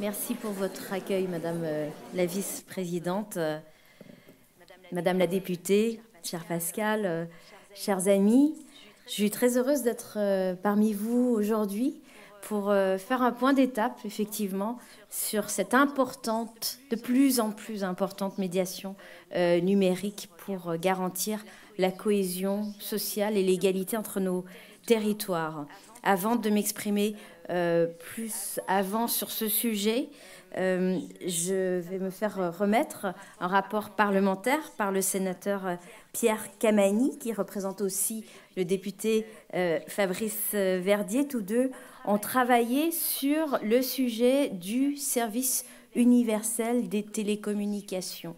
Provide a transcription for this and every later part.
Merci pour votre accueil, Madame la vice-présidente, Madame la députée, chère Pascal, chers amis. Je suis très heureuse d'être parmi vous aujourd'hui pour faire un point d'étape, effectivement, sur cette importante, de plus en plus importante médiation numérique pour garantir la cohésion sociale et l'égalité entre nos territoires. Avant de m'exprimer plus avant sur ce sujet, je vais me faire remettre un rapport parlementaire par le sénateur Pierre Camani, qui représente aussi le député Fabrice Verdier. Tous deux ont travaillé sur le sujet du service universel des télécommunications.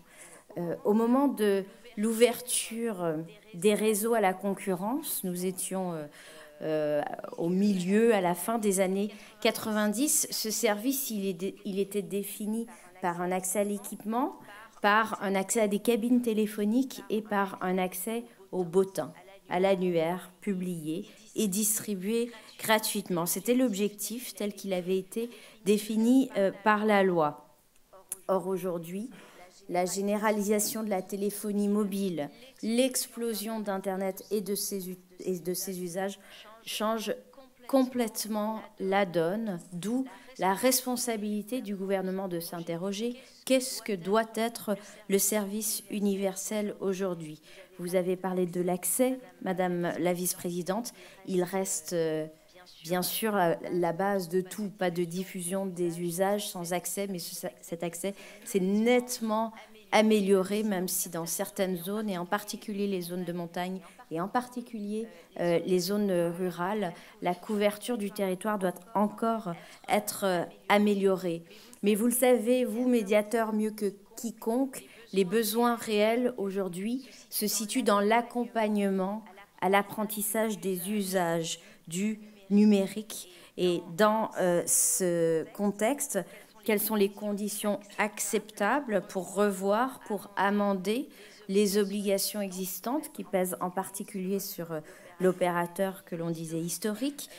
Au moment de l'ouverture des réseaux à la concurrence, nous étions au milieu, à la fin des années 90. Ce service, il était défini par un accès à l'équipement, par un accès à des cabines téléphoniques et par un accès au bottin, à l'annuaire publié et distribué gratuitement. C'était l'objectif tel qu'il avait été défini par la loi. Or, aujourd'hui, la généralisation de la téléphonie mobile, l'explosion d'Internet et de ses usages change complètement la donne, d'où la responsabilité du gouvernement de s'interroger qu'est-ce que doit être le service universel aujourd'hui. Vous avez parlé de l'accès, Madame la vice-présidente. Il reste bien sûr la base de tout, pas de diffusion des usages sans accès, mais cet accès s'est nettement amélioré, même si dans certaines zones, et en particulier les zones de montagne, et en particulier les zones rurales, la couverture du territoire doit encore être améliorée. Mais vous le savez, vous, médiateurs, mieux que quiconque, les besoins réels aujourd'hui se situent dans l'accompagnement à l'apprentissage des usages du numérique. Et dans ce contexte, quelles sont les conditions acceptables pour revoir, pour amender les obligations existantes qui pèsent en particulier sur l'opérateur que l'on disait historique,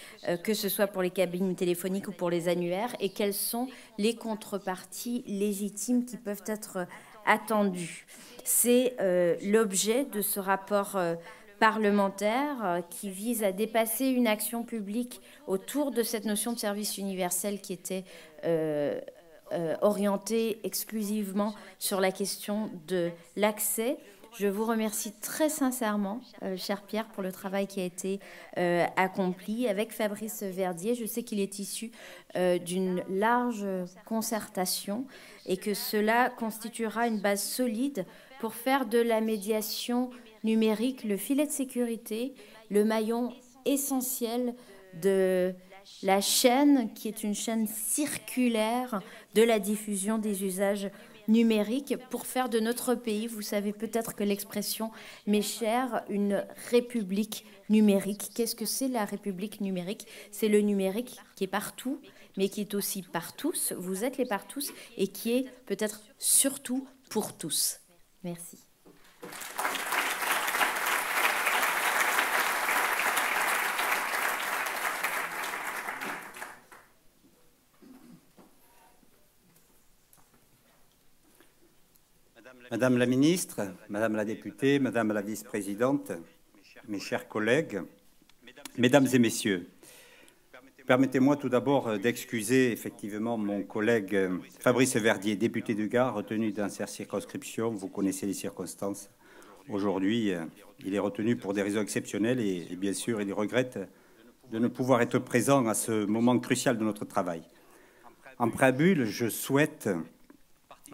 que ce soit pour les cabines téléphoniques ou pour les annuaires, et quelles sont les contreparties légitimes qui peuvent être attendues. C'est l'objet de ce rapport parlementaire qui vise à dépasser une action publique autour de cette notion de service universel qui était orientée exclusivement sur la question de l'accès. Je vous remercie très sincèrement, cher Pierre, pour le travail qui a été accompli avec Fabrice Verdier. Je sais qu'il est issu d'une large concertation et que cela constituera une base solide pour faire de la médiation numérique le filet de sécurité, le maillon essentiel de la chaîne, qui est une chaîne circulaire de la diffusion des usages numériques pour faire de notre pays, vous savez peut-être que l'expression m'est chère, une république numérique. Qu'est-ce que c'est la république numérique? C'est le numérique qui est partout, mais qui est aussi par tous. Vous êtes les par tous et qui est peut-être surtout pour tous. Merci. Madame la ministre, Madame la députée, Madame la vice-présidente, mes chers collègues, Mesdames et Messieurs, permettez-moi tout d'abord d'excuser effectivement mon collègue Fabrice Verdier, député du Gard, retenu dans sa circonscription. Vous connaissez les circonstances. Aujourd'hui, il est retenu pour des raisons exceptionnelles et bien sûr, il regrette de ne pouvoir être présent à ce moment crucial de notre travail. En préambule, je souhaite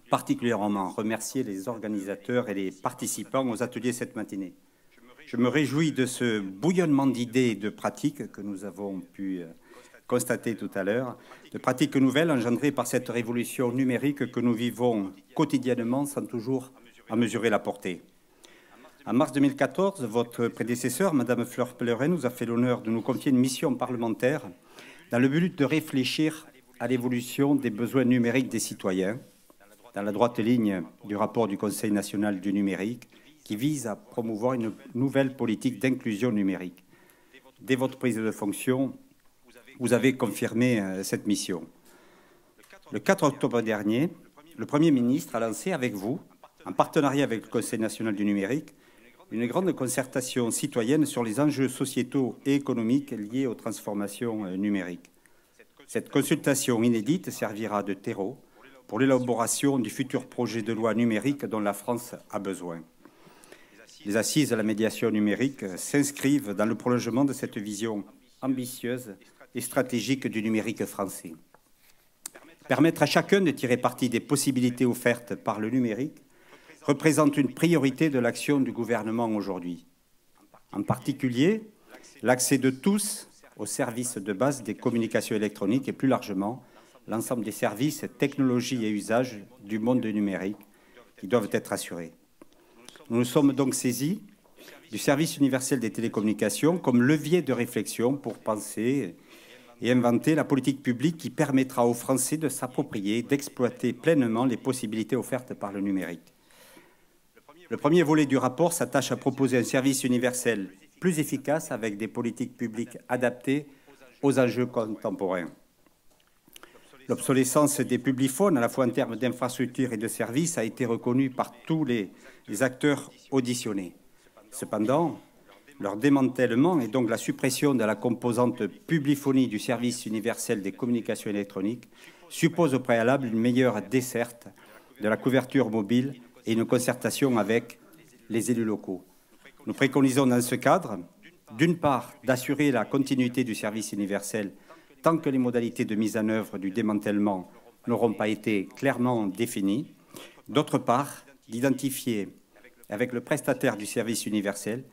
particulièrement remercier les organisateurs et les participants aux ateliers cette matinée. Je me réjouis de ce bouillonnement d'idées et de pratiques que nous avons pu constater tout à l'heure, de pratiques nouvelles engendrées par cette révolution numérique que nous vivons quotidiennement sans toujours en mesurer la portée. En mars 2014, votre prédécesseur, Madame Fleur Pellerin, nous a fait l'honneur de nous confier une mission parlementaire dans le but de réfléchir à l'évolution des besoins numériques des citoyens, dans la droite ligne du rapport du Conseil national du numérique qui vise à promouvoir une nouvelle politique d'inclusion numérique. Dès votre prise de fonction, vous avez confirmé cette mission. Le 4 octobre dernier, le Premier ministre a lancé avec vous, en partenariat avec le Conseil national du numérique, une grande concertation citoyenne sur les enjeux sociétaux et économiques liés aux transformations numériques. Cette consultation inédite servira de terreau pour l'élaboration du futur projet de loi numérique dont la France a besoin. Les assises de la médiation numérique s'inscrivent dans le prolongement de cette vision ambitieuse et stratégique du numérique français. Permettre à chacun de tirer parti des possibilités offertes par le numérique représente une priorité de l'action du gouvernement aujourd'hui. En particulier, l'accès de tous aux services de base des communications électroniques et plus largement l'ensemble des services, technologies et usages du monde numérique qui doivent être assurés. Nous nous sommes donc saisis du service universel des télécommunications comme levier de réflexion pour penser et inventer la politique publique qui permettra aux Français de s'approprier, d'exploiter pleinement les possibilités offertes par le numérique. Le premier volet du rapport s'attache à proposer un service universel plus efficace avec des politiques publiques adaptées aux enjeux contemporains. L'obsolescence des publiphones, à la fois en termes d'infrastructures et de services, a été reconnue par tous les acteurs auditionnés. Cependant, leur démantèlement et donc la suppression de la composante publiphonie du service universel des communications électroniques suppose au préalable une meilleure desserte de la couverture mobile et une concertation avec les élus locaux. Nous préconisons dans ce cadre, d'une part, d'assurer la continuité du service universel tant que les modalités de mise en œuvre du démantèlement n'auront pas été clairement définies, d'autre part, d'identifier avec le prestataire du service universel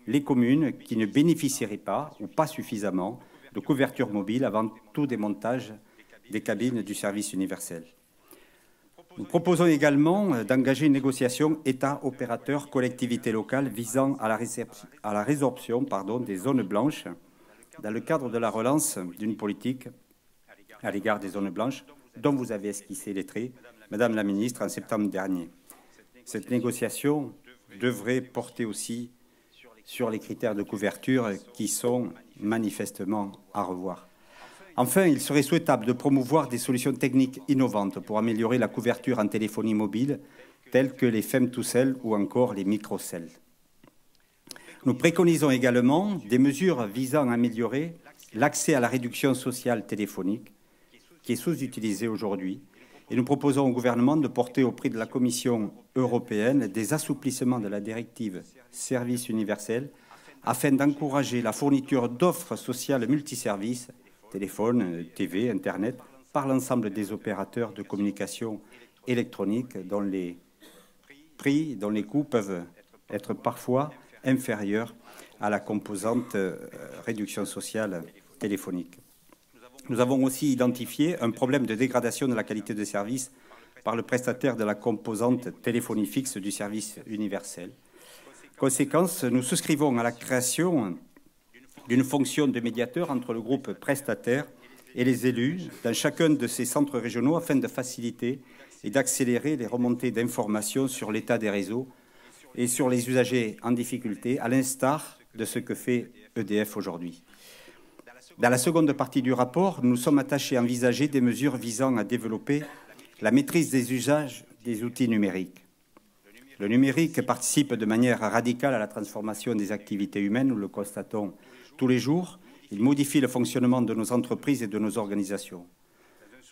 les communes qui ne bénéficieraient pas ou pas suffisamment de couverture mobile avant tout démontage des cabines du service universel. Nous proposons également d'engager une négociation État-opérateur collectivités locales visant à la résorption des zones blanches dans le cadre de la relance d'une politique à l'égard des zones blanches dont vous avez esquissé les traits, Madame la Ministre, en septembre dernier. Cette négociation devrait porter aussi sur les critères de couverture qui sont manifestement à revoir. Enfin, il serait souhaitable de promouvoir des solutions techniques innovantes pour améliorer la couverture en téléphonie mobile, telles que les Fem2Cell ou encore les microcells. Nous préconisons également des mesures visant à améliorer l'accès à la réduction sociale téléphonique, qui est sous-utilisée aujourd'hui, et nous proposons au gouvernement de porter auprès de la Commission européenne des assouplissements de la directive Service universel afin d'encourager la fourniture d'offres sociales multiservices, téléphone, TV, Internet, par l'ensemble des opérateurs de communication électronique dont les prix, dont les coûts peuvent être parfois inférieurs à la composante réduction sociale téléphonique. Nous avons aussi identifié un problème de dégradation de la qualité de service par le prestataire de la composante téléphonie fixe du service universel. Conséquence, nous souscrivons à la création d'une fonction de médiateur entre le groupe prestataire et les élus dans chacun de ces centres régionaux afin de faciliter et d'accélérer les remontées d'informations sur l'état des réseaux et sur les usagers en difficulté, à l'instar de ce que fait EDF aujourd'hui. Dans la seconde partie du rapport, nous sommes attachés à envisager des mesures visant à développer la maîtrise des usages des outils numériques. Le numérique participe de manière radicale à la transformation des activités humaines, nous le constatons tous les jours. Il modifie le fonctionnement de nos entreprises et de nos organisations.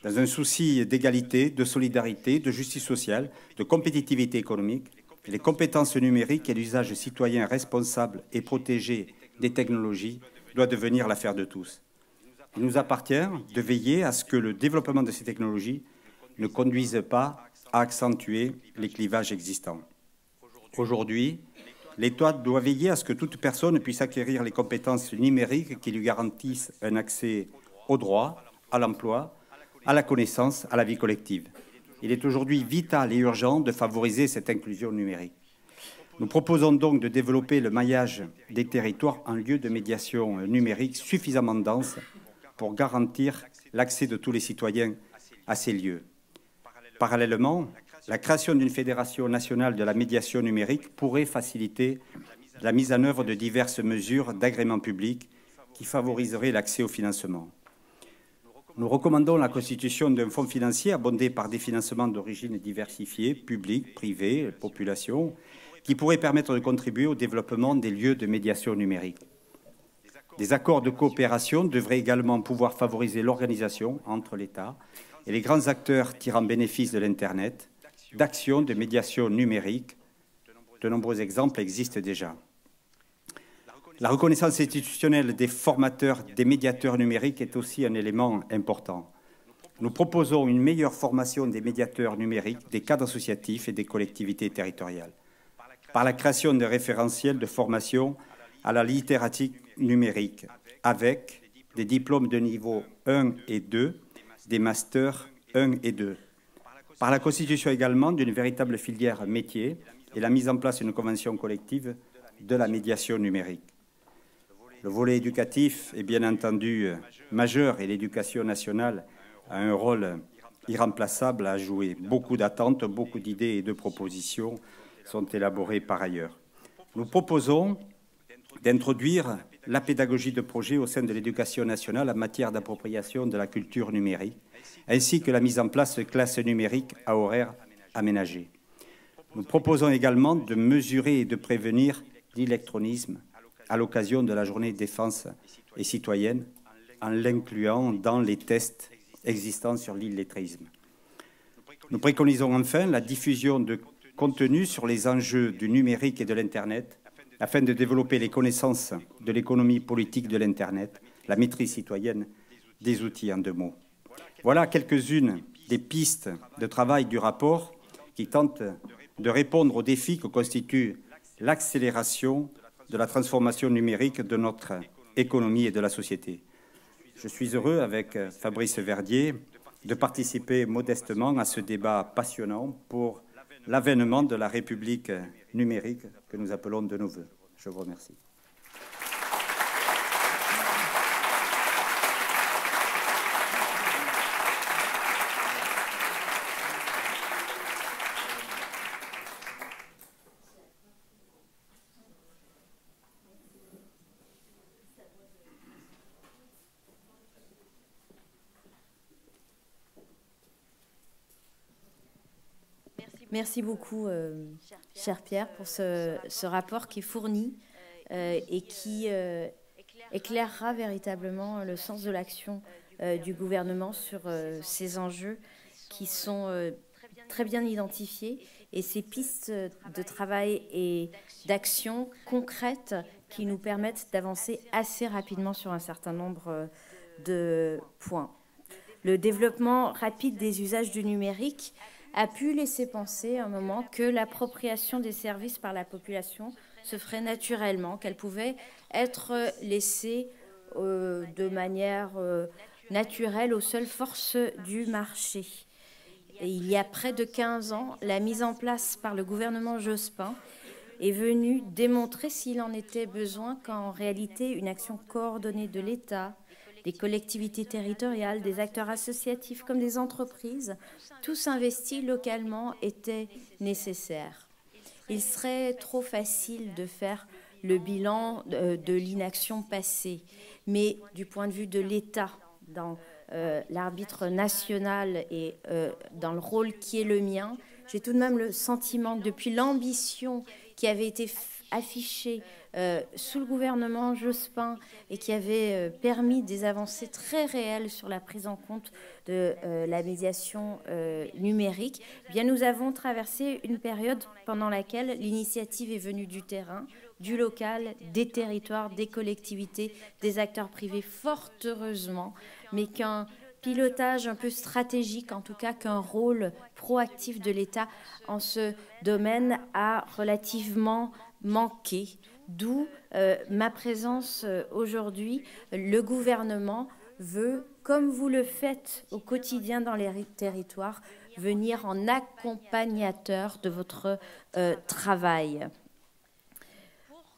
Dans un souci d'égalité, de solidarité, de justice sociale, de compétitivité économique, les compétences numériques et l'usage citoyen responsable et protégé des technologies doit devenir l'affaire de tous. Il nous appartient de veiller à ce que le développement de ces technologies ne conduise pas à accentuer les clivages existants. Aujourd'hui, l'État doit veiller à ce que toute personne puisse acquérir les compétences numériques qui lui garantissent un accès au droit, à l'emploi, à la connaissance, à la vie collective. Il est aujourd'hui vital et urgent de favoriser cette inclusion numérique. Nous proposons donc de développer le maillage des territoires en lieu de médiation numérique suffisamment dense pour garantir l'accès de tous les citoyens à ces lieux. Parallèlement, la création d'une fédération nationale de la médiation numérique pourrait faciliter la mise en œuvre de diverses mesures d'agrément public qui favoriseraient l'accès au financement. Nous recommandons la constitution d'un fonds financier abondé par des financements d'origine diversifiée, publics, privés, population, qui pourraient permettre de contribuer au développement des lieux de médiation numérique. Des accords de coopération devraient également pouvoir favoriser l'organisation entre l'État et les grands acteurs tirant bénéfice de l'Internet, d'actions de médiation numérique. De nombreux exemples existent déjà. La reconnaissance institutionnelle des formateurs, des médiateurs numériques est aussi un élément important. Nous proposons une meilleure formation des médiateurs numériques, des cadres associatifs et des collectivités territoriales, par la création de référentiels de formation à la littératie numérique, avec des diplômes de niveau 1 et 2, des masters 1 et 2, par la constitution également d'une véritable filière métier et la mise en place d'une convention collective de la médiation numérique. Le volet éducatif est bien entendu majeur et l'éducation nationale a un rôle irremplaçable à jouer. Beaucoup d'attentes, beaucoup d'idées et de propositions sont élaborées par ailleurs. Nous proposons d'introduire la pédagogie de projet au sein de l'éducation nationale en matière d'appropriation de la culture numérique, ainsi que la mise en place de classes numériques à horaires aménagés. Nous proposons également de mesurer et de prévenir l'illectronisme à l'occasion de la journée défense et citoyenne, en l'incluant dans les tests existants sur l'illettrisme. Nous préconisons enfin la diffusion de contenus sur les enjeux du numérique et de l'Internet, afin de développer les connaissances de l'économie politique de l'Internet, la maîtrise citoyenne des outils en 2 mots. Voilà quelques-unes des pistes de travail du rapport qui tentent de répondre aux défis que constitue l'accélération de la transformation numérique de notre économie et de la société. Je suis heureux, avec Fabrice Verdier, de participer modestement à ce débat passionnant pour l'avènement de la République numérique que nous appelons de nos vœux. Je vous remercie. Merci beaucoup, cher Pierre, pour ce rapport qui est fourni et qui éclairera véritablement le sens de l'action du gouvernement sur ces enjeux qui sont très bien identifiés et ces pistes de travail et d'action concrètes qui nous permettent d'avancer assez rapidement sur un certain nombre de points. Le développement rapide des usages du numérique a pu laisser penser à un moment que l'appropriation des services par la population se ferait naturellement, qu'elle pouvait être laissée de manière naturelle aux seules forces du marché. Et il y a près de 15 ans, la mise en place par le gouvernement Jospin est venue démontrer s'il en était besoin qu'en réalité, une action coordonnée de l'État, des collectivités territoriales, des acteurs associatifs comme des entreprises, tous investis localement était nécessaire. Il serait trop facile de faire le bilan de l'inaction passée, mais du point de vue de l'État, dans l'arbitre national et dans le rôle qui est le mien, j'ai tout de même le sentiment que depuis l'ambition qui avait été affichée sous le gouvernement Jospin et qui avait permis des avancées très réelles sur la prise en compte de la médiation numérique, eh bien nous avons traversé une période pendant laquelle l'initiative est venue du terrain, du local, des territoires, des collectivités, des acteurs privés, fort heureusement, mais qu'un pilotage un peu stratégique, en tout cas qu'un rôle proactif de l'État en ce domaine a relativement manqué. D'où ma présence aujourd'hui. Le gouvernement veut, comme vous le faites au quotidien dans les territoires, venir en accompagnateur de votre travail.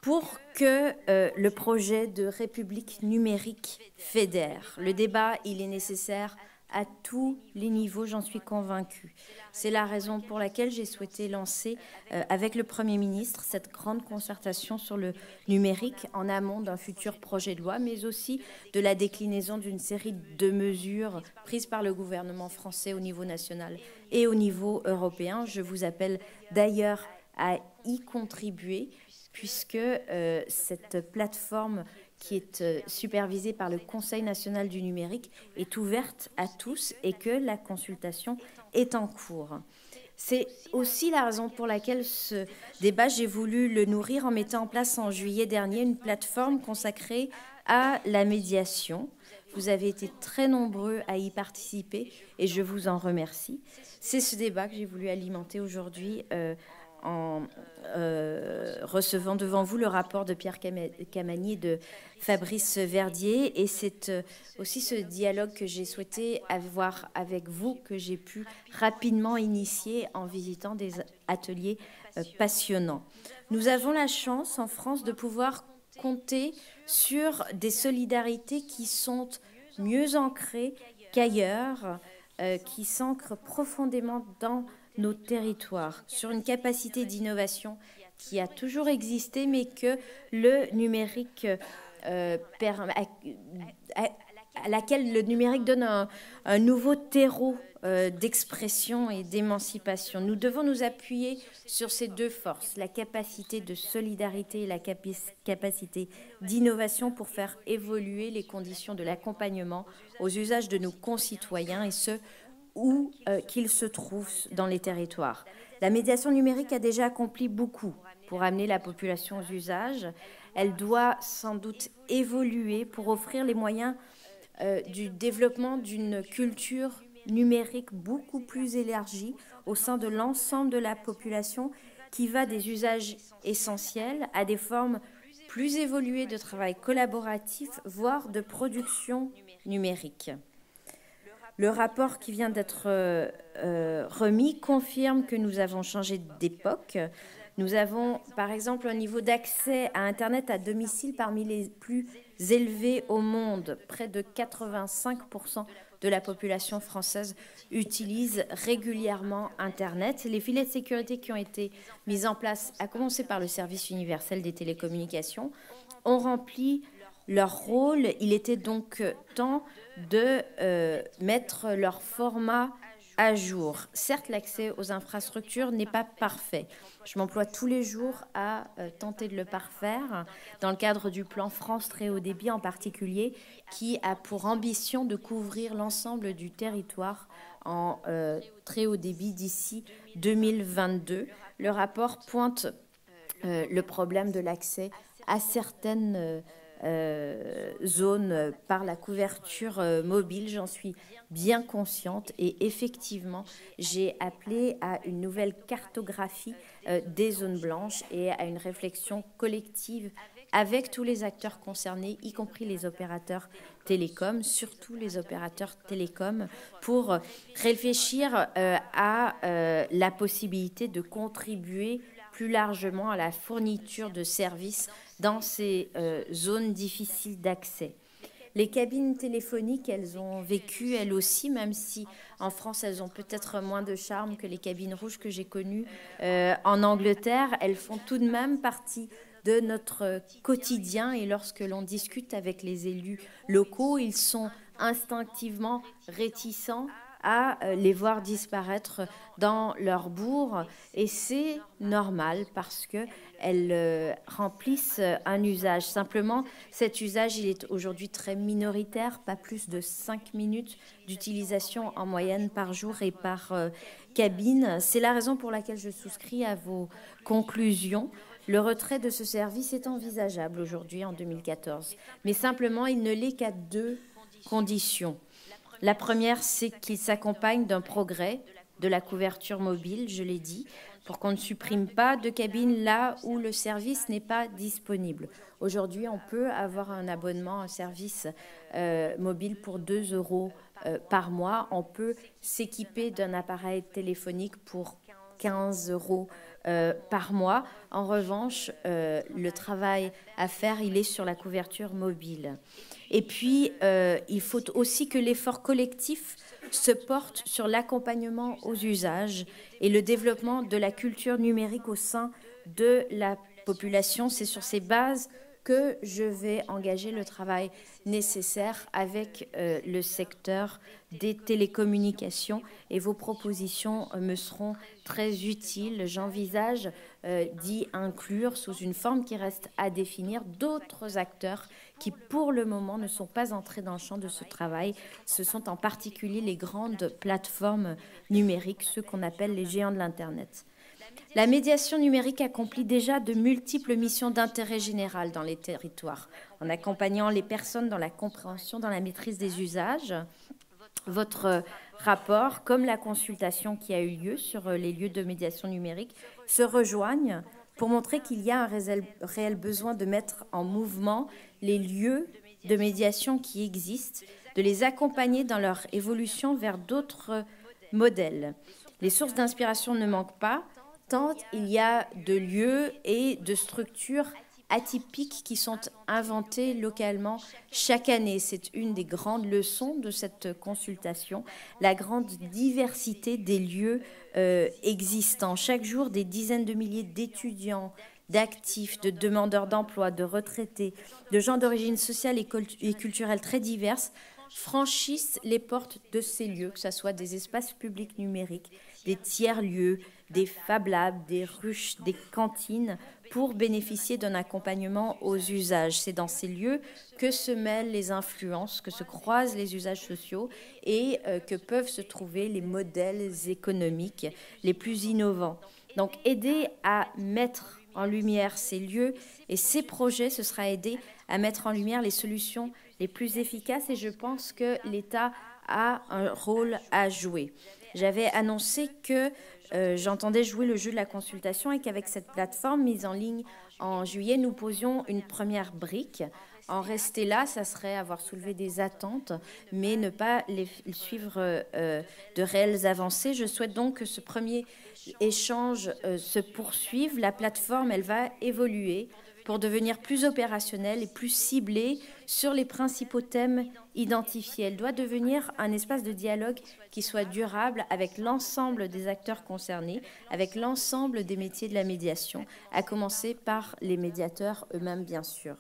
Pour que le projet de République numérique fédère, le débat, il est nécessaire à tous les niveaux, j'en suis convaincue. C'est la raison pour laquelle j'ai souhaité lancer avec le Premier ministre cette grande concertation sur le numérique en amont d'un futur projet de loi, mais aussi de la déclinaison d'une série de mesures prises par le gouvernement français au niveau national et au niveau européen. Je vous appelle d'ailleurs à y contribuer, puisque cette plateforme qui est supervisée par le Conseil national du numérique est ouverte à tous et que la consultation est en cours. C'est aussi la raison pour laquelle ce débat, j'ai voulu le nourrir en mettant en place en juillet dernier une plateforme consacrée à la médiation. Vous avez été très nombreux à y participer et je vous en remercie. C'est ce débat que j'ai voulu alimenter aujourd'hui en recevant devant vous le rapport de Pierre Camani et de Fabrice Verdier. Et c'est aussi ce dialogue que j'ai souhaité avoir avec vous, que j'ai pu rapidement initier en visitant des ateliers passionnants. Nous avons la chance en France de pouvoir compter sur des solidarités qui sont mieux ancrées qu'ailleurs, qui s'ancrent profondément dans nos territoires, sur une capacité d'innovation qui a toujours existé, mais que le numérique à laquelle le numérique donne un nouveau terreau d'expression et d'émancipation. Nous devons nous appuyer sur ces deux forces, la capacité de solidarité et la capacité d'innovation pour faire évoluer les conditions de l'accompagnement aux usages de nos concitoyens et ce, où qu'ils se trouvent dans les territoires. La médiation numérique a déjà accompli beaucoup pour amener la population aux usages. Elle doit sans doute évoluer pour offrir les moyens du développement d'une culture numérique beaucoup plus élargie au sein de l'ensemble de la population qui va des usages essentiels à des formes plus évoluées de travail collaboratif, voire de production numérique. Le rapport qui vient d'être remis confirme que nous avons changé d'époque. Nous avons, par exemple, un niveau d'accès à Internet à domicile parmi les plus élevés au monde. Près de 85% de la population française utilise régulièrement Internet. Les filets de sécurité qui ont été mis en place, à commencer par le service universel des télécommunications, ont rempli leur rôle. Il était donc temps de mettre leur format à jour. Certes, l'accès aux infrastructures n'est pas parfait. Je m'emploie tous les jours à tenter de le parfaire dans le cadre du plan France Très Haut Débit en particulier, qui a pour ambition de couvrir l'ensemble du territoire en très haut débit d'ici 2022. Le rapport pointe le problème de l'accès à certaines zones par la couverture mobile, j'en suis bien consciente et effectivement j'ai appelé à une nouvelle cartographie des zones blanches et à une réflexion collective avec tous les acteurs concernés, y compris les opérateurs télécoms, surtout les opérateurs télécoms, pour réfléchir à la possibilité de contribuer plus largement à la fourniture de services dans ces zones difficiles d'accès. Les cabines téléphoniques, elles ont vécu, elles aussi, même si en France, elles ont peut-être moins de charme que les cabines rouges que j'ai connues en Angleterre. Elles font tout de même partie de notre quotidien et lorsque l'on discute avec les élus locaux, ils sont instinctivement réticents à les voir disparaître dans leur bourg. Et c'est normal parce qu'elles remplissent un usage. Simplement, cet usage, il est aujourd'hui très minoritaire, pas plus de 5 minutes d'utilisation en moyenne par jour et par cabine. C'est la raison pour laquelle je souscris à vos conclusions. Le retrait de ce service est envisageable aujourd'hui en 2014. Mais simplement, il ne l'est qu'à 2 conditions. La première, c'est qu'il s'accompagne d'un progrès de la couverture mobile, je l'ai dit, pour qu'on ne supprime pas de cabines là où le service n'est pas disponible. Aujourd'hui, on peut avoir un abonnement, un service mobile pour 2 € par mois. On peut s'équiper d'un appareil téléphonique pour 15 € par mois. En revanche, le travail à faire, il est sur la couverture mobile. Et puis, il faut aussi que l'effort collectif se porte sur l'accompagnement aux usages et le développement de la culture numérique au sein de la population. C'est sur ces bases que je vais engager le travail nécessaire avec le secteur des télécommunications et vos propositions me seront très utiles. J'envisage d'y inclure sous une forme qui reste à définir d'autres acteurs qui pour le moment ne sont pas entrés dans le champ de ce travail. Ce sont en particulier les grandes plateformes numériques, ceux qu'on appelle les géants de l'Internet. La médiation numérique accomplit déjà de multiples missions d'intérêt général dans les territoires, en accompagnant les personnes dans la compréhension, dans la maîtrise des usages. Votre rapport, comme la consultation qui a eu lieu sur les lieux de médiation numérique, se rejoignent pour montrer qu'il y a un réel besoin de mettre en mouvement les lieux de médiation qui existent, de les accompagner dans leur évolution vers d'autres modèles. Les sources d'inspiration ne manquent pas, tant il y a de lieux et de structures atypiques qui sont inventés localement chaque année. C'est une des grandes leçons de cette consultation, la grande diversité des lieux existants. Chaque jour, des dizaines de milliers d'étudiants, d'actifs, de demandeurs d'emploi, de retraités, de gens d'origine sociale et culturelle très diverses franchissent les portes de ces lieux, que ce soit des espaces publics numériques, des tiers-lieux, des Fab Labs, des ruches, des cantines, pour bénéficier d'un accompagnement aux usages. C'est dans ces lieux que se mêlent les influences, que se croisent les usages sociaux et que peuvent se trouver les modèles économiques les plus innovants. Donc, aider à mettre en lumière ces lieux et ces projets, ce sera aider à mettre en lumière les solutions les plus efficaces et je pense que l'État a un rôle à jouer. J'avais annoncé que j'entendais jouer le jeu de la consultation et qu'avec cette plateforme mise en ligne en juillet, nous posions une première brique. En rester là, ça serait avoir soulevé des attentes, mais ne pas les suivre de réelles avancées. Je souhaite donc que ce premier échange se poursuive. La plateforme, elle va évoluer pour devenir plus opérationnelle et plus ciblée sur les principaux thèmes identifiés. Elle doit devenir un espace de dialogue qui soit durable avec l'ensemble des acteurs concernés, avec l'ensemble des métiers de la médiation, à commencer par les médiateurs eux-mêmes, bien sûr.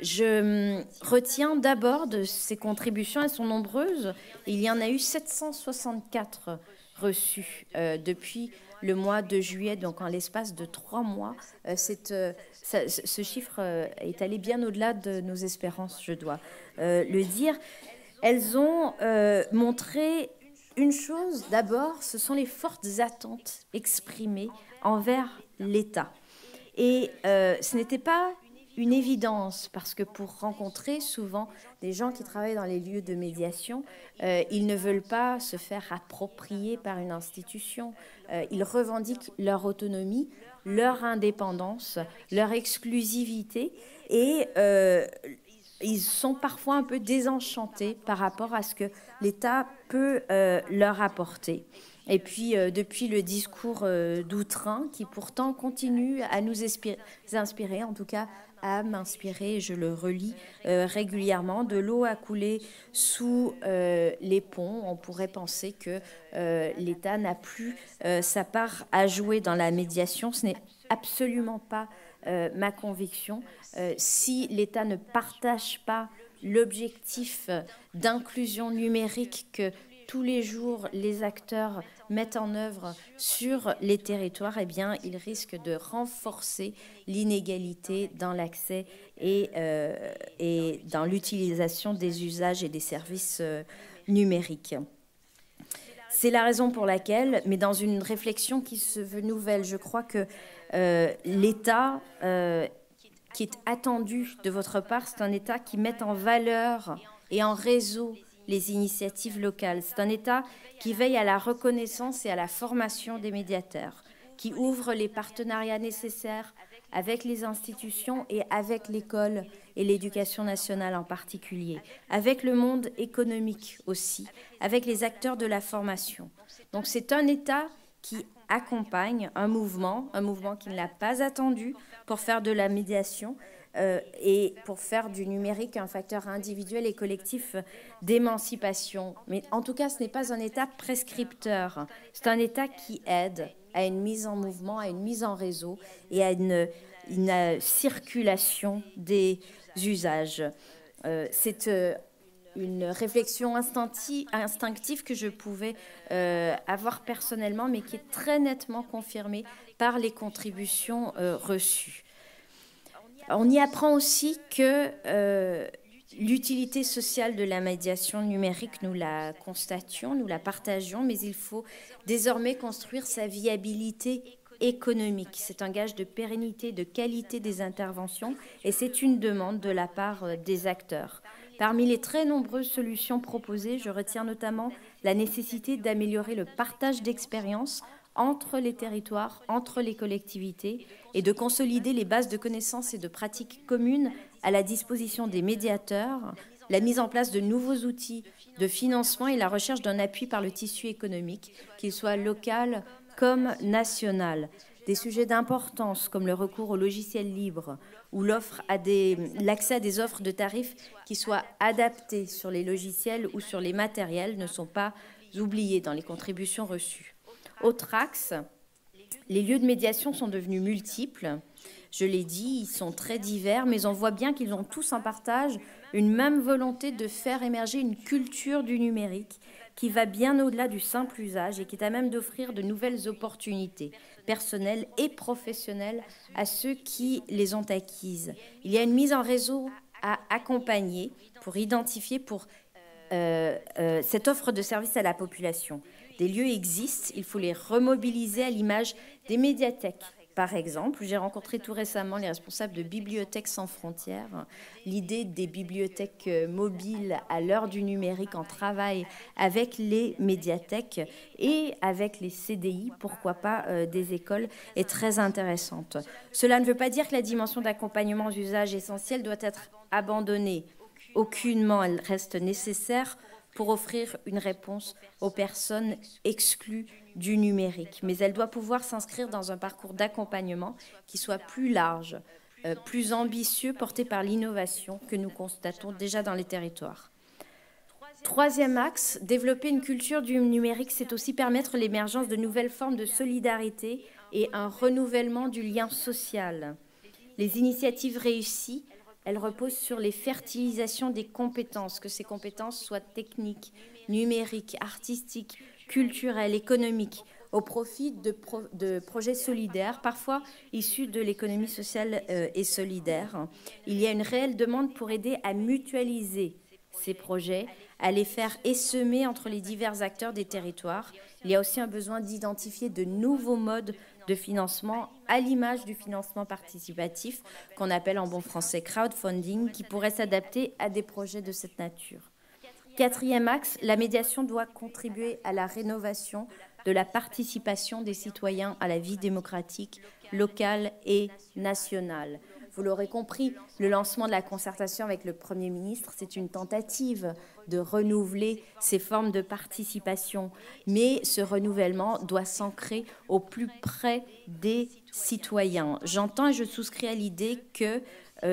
Je retiens d'abord de ces contributions, elles sont nombreuses. Il y en a eu 764 reçues depuis le mois de juillet, donc en l'espace de 3 mois. Ce chiffre est allé bien au-delà de nos espérances, je dois le dire. Elles ont montré une chose, d'abord, ce sont les fortes attentes exprimées envers l'État. Et ce n'était pas une évidence, parce que pour rencontrer souvent des gens qui travaillent dans les lieux de médiation, ils ne veulent pas se faire approprier par une institution. Ils revendiquent leur autonomie, leur indépendance, leur exclusivité, et ils sont parfois un peu désenchantés par rapport à ce que l'État peut leur apporter. Et puis, depuis le discours d'Outrein, qui pourtant continue à nous inspirer, en tout cas à m'inspirer, je le relis régulièrement, de l'eau a coulé sous les ponts. On pourrait penser que l'État n'a plus sa part à jouer dans la médiation. Ce n'est absolument pas ma conviction. Si l'État ne partage pas l'objectif d'inclusion numérique que tous les jours les acteurs mettent en œuvre sur les territoires, eh bien, ils risquent de renforcer l'inégalité dans l'accès et dans l'utilisation des usages et des services numériques. C'est la raison pour laquelle, mais dans une réflexion qui se veut nouvelle, je crois que l'État qui est attendu de votre part, c'est un État qui met en valeur et en réseau les initiatives locales. C'est un État qui veille à la reconnaissance et à la formation des médiateurs, qui ouvre les partenariats nécessaires avec les institutions et avec l'école et l'éducation nationale en particulier, avec le monde économique aussi, avec les acteurs de la formation. Donc c'est un État qui accompagne un mouvement qui ne l'a pas attendu pour faire de la médiation et pour faire du numérique un facteur individuel et collectif d'émancipation. Mais en tout cas, ce n'est pas un État prescripteur. C'est un État qui aide à une mise en mouvement, à une mise en réseau et à une circulation des usages. C'est une réflexion instinctive que je pouvais avoir personnellement, mais qui est très nettement confirmée par les contributions reçues. On y apprend aussi que l'utilité sociale de la médiation numérique, nous la constations, nous la partagions, mais il faut désormais construire sa viabilité économique. C'est un gage de pérennité, de qualité des interventions, et c'est une demande de la part des acteurs. Parmi les très nombreuses solutions proposées, je retiens notamment la nécessité d'améliorer le partage d'expériences entre les territoires, entre les collectivités, et de consolider les bases de connaissances et de pratiques communes à la disposition des médiateurs, la mise en place de nouveaux outils de financement et la recherche d'un appui par le tissu économique, qu'il soit local comme national. Des sujets d'importance comme le recours aux logiciels libres ou l'accès à des offres de tarifs qui soient adaptés sur les logiciels ou sur les matériels ne sont pas oubliés dans les contributions reçues. Autre axe, les lieux de médiation sont devenus multiples. Je l'ai dit, ils sont très divers, mais on voit bien qu'ils ont tous en partage une même volonté de faire émerger une culture du numérique qui va bien au-delà du simple usage et qui est à même d'offrir de nouvelles opportunités personnelles et professionnelles à ceux qui les ont acquises. Il y a une mise en réseau à accompagner pour identifier cette offre de service à la population. Des lieux existent, il faut les remobiliser à l'image des médiathèques. Par exemple, j'ai rencontré tout récemment les responsables de Bibliothèques sans frontières. L'idée des bibliothèques mobiles à l'heure du numérique en travail avec les médiathèques et avec les CDI, pourquoi pas des écoles, est très intéressante. Cela ne veut pas dire que la dimension d'accompagnement aux usages essentiels doit être abandonnée. Aucunement, elle reste nécessaire pour offrir une réponse aux personnes exclues du numérique. Mais elle doit pouvoir s'inscrire dans un parcours d'accompagnement qui soit plus large, plus ambitieux, porté par l'innovation que nous constatons déjà dans les territoires. Troisième axe, développer une culture du numérique, c'est aussi permettre l'émergence de nouvelles formes de solidarité et un renouvellement du lien social. Les initiatives réussies, elles reposent sur les fertilisations des compétences, que ces compétences soient techniques, numériques, artistiques, culturelles, économiques, au profit de projets solidaires, parfois issus de l'économie sociale et solidaire. Il y a une réelle demande pour aider à mutualiser ces projets, à les faire essaimer entre les divers acteurs des territoires. Il y a aussi un besoin d'identifier de nouveaux modes de financement à l'image du financement participatif qu'on appelle en bon français crowdfunding, qui pourrait s'adapter à des projets de cette nature. Quatrième axe, la médiation doit contribuer à la rénovation de la participation des citoyens à la vie démocratique locale et nationale. Vous l'aurez compris, le lancement de la concertation avec le Premier ministre, c'est une tentative de renouveler ces formes de participation. Mais ce renouvellement doit s'ancrer au plus près des citoyens. J'entends et je souscris à l'idée que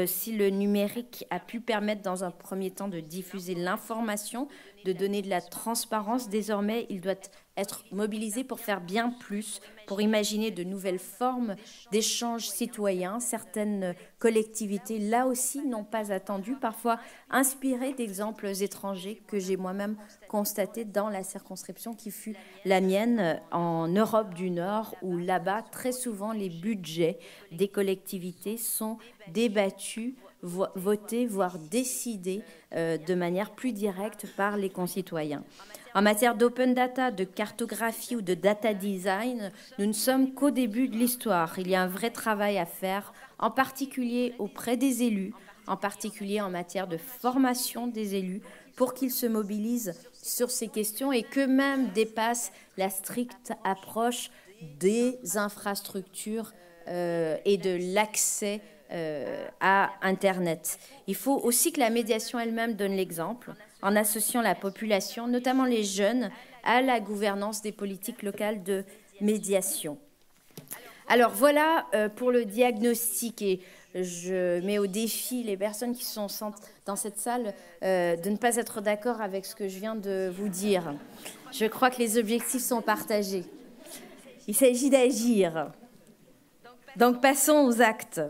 si le numérique a pu permettre dans un premier temps de diffuser l'information, de donner de la transparence, désormais il doit être mobilisé pour faire bien plus, pour imaginer de nouvelles formes d'échanges citoyens. Certaines collectivités, là aussi, n'ont pas attendu, parfois inspirées d'exemples étrangers que j'ai moi-même constatés dans la circonscription qui fut la mienne en Europe du Nord, où là-bas, très souvent, les budgets des collectivités sont débattus, votés, voire décidés de manière plus directe par les concitoyens. En matière d'open data, de cartographie ou de data design, nous ne sommes qu'au début de l'histoire. Il y a un vrai travail à faire, en particulier auprès des élus, en particulier en matière de formation des élus, pour qu'ils se mobilisent sur ces questions et qu'eux-mêmes dépassent la stricte approche des infrastructures et de l'accès à Internet. Il faut aussi que la médiation elle-même donne l'exemple en associant la population, notamment les jeunes, à la gouvernance des politiques locales de médiation. Alors voilà pour le diagnostic, et je mets au défi les personnes qui sont dans cette salle de ne pas être d'accord avec ce que je viens de vous dire. Je crois que les objectifs sont partagés. Il s'agit d'agir. Donc passons aux actes.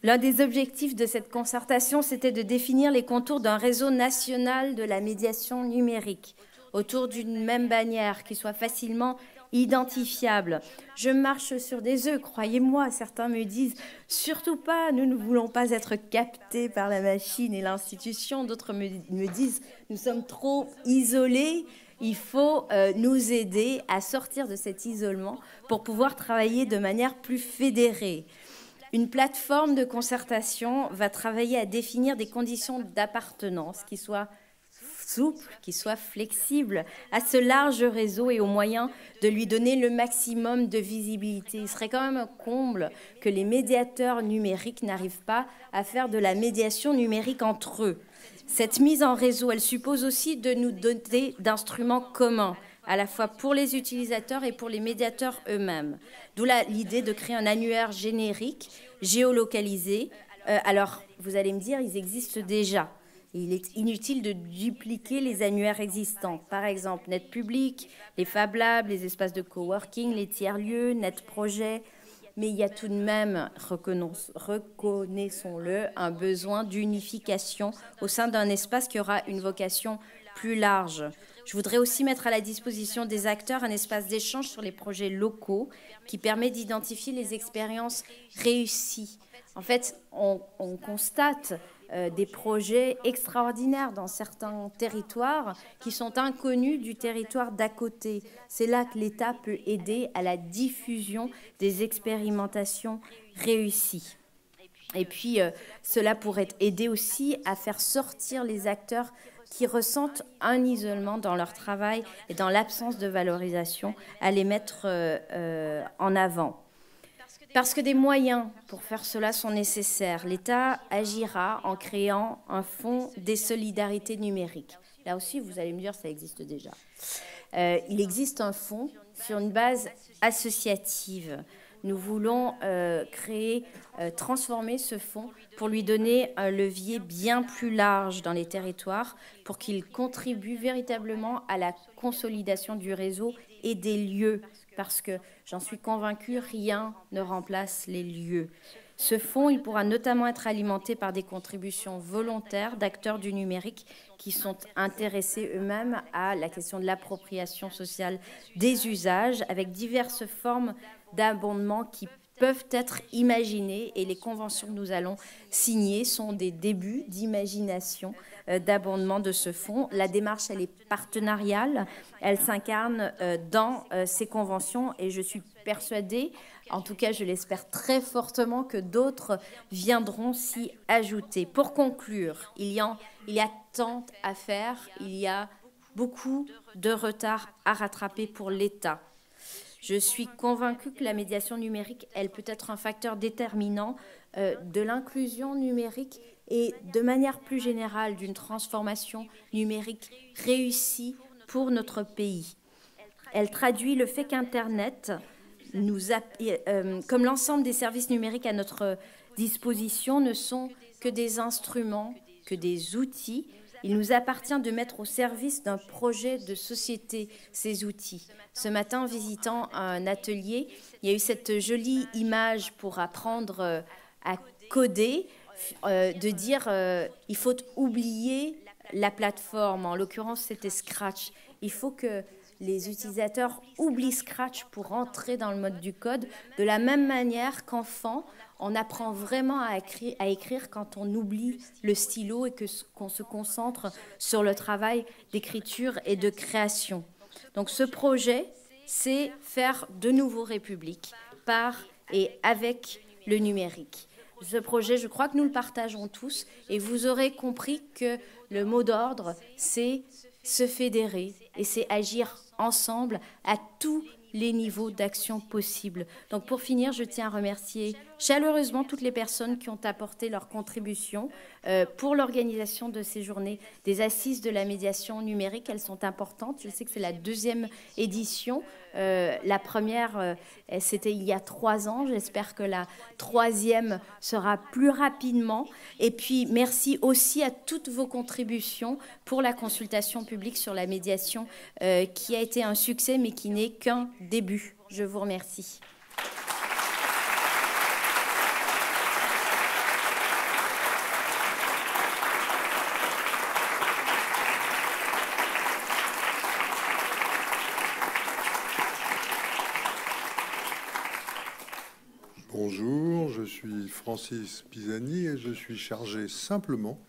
L'un des objectifs de cette concertation, c'était de définir les contours d'un réseau national de la médiation numérique autour d'une même bannière qui soit facilement identifiable. Je marche sur des œufs, croyez-moi. Certains me disent « surtout pas, nous ne voulons pas être captés par la machine et l'institution ». D'autres me disent « nous sommes trop isolés, il faut nous aider à sortir de cet isolement pour pouvoir travailler de manière plus fédérée ». Une plateforme de concertation va travailler à définir des conditions d'appartenance qui soient souple, qui soit flexible à ce large réseau et aux moyens de lui donner le maximum de visibilité. Il serait quand même un comble que les médiateurs numériques n'arrivent pas à faire de la médiation numérique entre eux. Cette mise en réseau, elle suppose aussi de nous doter d'instruments communs, à la fois pour les utilisateurs et pour les médiateurs eux-mêmes. D'où l'idée de créer un annuaire générique, géolocalisé. Alors, vous allez me dire, ils existent déjà. Il est inutile de dupliquer les annuaires existants. Par exemple, Net Public, les Fab Labs, les espaces de coworking, les tiers-lieux, Net Projet. Mais il y a tout de même, reconnaissons-le, un besoin d'unification au sein d'un espace qui aura une vocation plus large. Je voudrais aussi mettre à la disposition des acteurs un espace d'échange sur les projets locaux qui permet d'identifier les expériences réussies. En fait, on constate des projets extraordinaires dans certains territoires qui sont inconnus du territoire d'à côté. C'est là que l'État peut aider à la diffusion des expérimentations réussies. Et puis, cela pourrait aider aussi à faire sortir les acteurs qui ressentent un isolement dans leur travail et dans l'absence de valorisation, à les mettre en avant. Parce que des moyens pour faire cela sont nécessaires. L'État agira en créant un fonds des solidarités numériques. Là aussi, vous allez me dire, ça existe déjà. Il existe un fonds sur une base associative. Nous voulons transformer ce fonds pour lui donner un levier bien plus large dans les territoires pour qu'il contribue véritablement à la consolidation du réseau et des lieux. Parce que, j'en suis convaincue, rien ne remplace les lieux. Ce fonds, il pourra notamment être alimenté par des contributions volontaires d'acteurs du numérique qui sont intéressés eux-mêmes à la question de l'appropriation sociale des usages, avec diverses formes d'abondement qui peuvent être imaginées, et les conventions que nous allons signer sont des débuts d'imagination d'abondement de ce fonds. La démarche, elle est partenariale, elle s'incarne dans ces conventions, et je suis persuadée, en tout cas je l'espère très fortement, que d'autres viendront s'y ajouter. Pour conclure, il y a tant à faire, il y a beaucoup de retard à rattraper pour l'État. Je suis convaincue que la médiation numérique, elle peut être un facteur déterminant de l'inclusion numérique et de manière plus générale d'une transformation numérique réussie pour notre pays. Elle traduit le fait qu'Internet, comme l'ensemble des services numériques à notre disposition, ne sont que des instruments, que des outils. Il nous appartient de mettre au service d'un projet de société ces outils. Ce matin, en visitant un atelier, il y a eu cette jolie image pour apprendre à coder, de dire il faut oublier la plateforme. En l'occurrence, c'était Scratch. Il faut que les utilisateurs oublient Scratch pour entrer dans le mode du code, de la même manière qu'enfant, on apprend vraiment à écrire quand on oublie le stylo et qu'on se concentre sur le travail d'écriture et de création. Donc ce projet, c'est faire de nouveau République par et avec le numérique. Ce projet, je crois que nous le partageons tous, et vous aurez compris que le mot d'ordre, c'est se fédérer et c'est agir ensemble à tous les niveaux d'action possibles. Donc pour finir, je tiens à remercier chaleureusement toutes les personnes qui ont apporté leur contribution pour l'organisation de ces journées des assises de la médiation numérique. Elles sont importantes. Je sais que c'est la 2e édition. La première, c'était il y a 3 ans. J'espère que la 3e sera plus rapidement. Et puis, merci aussi à toutes vos contributions pour la consultation publique sur la médiation qui a été un succès, mais qui n'est qu'un début. Je vous remercie. Bonjour, je suis Francis Pisani et je suis chargé simplement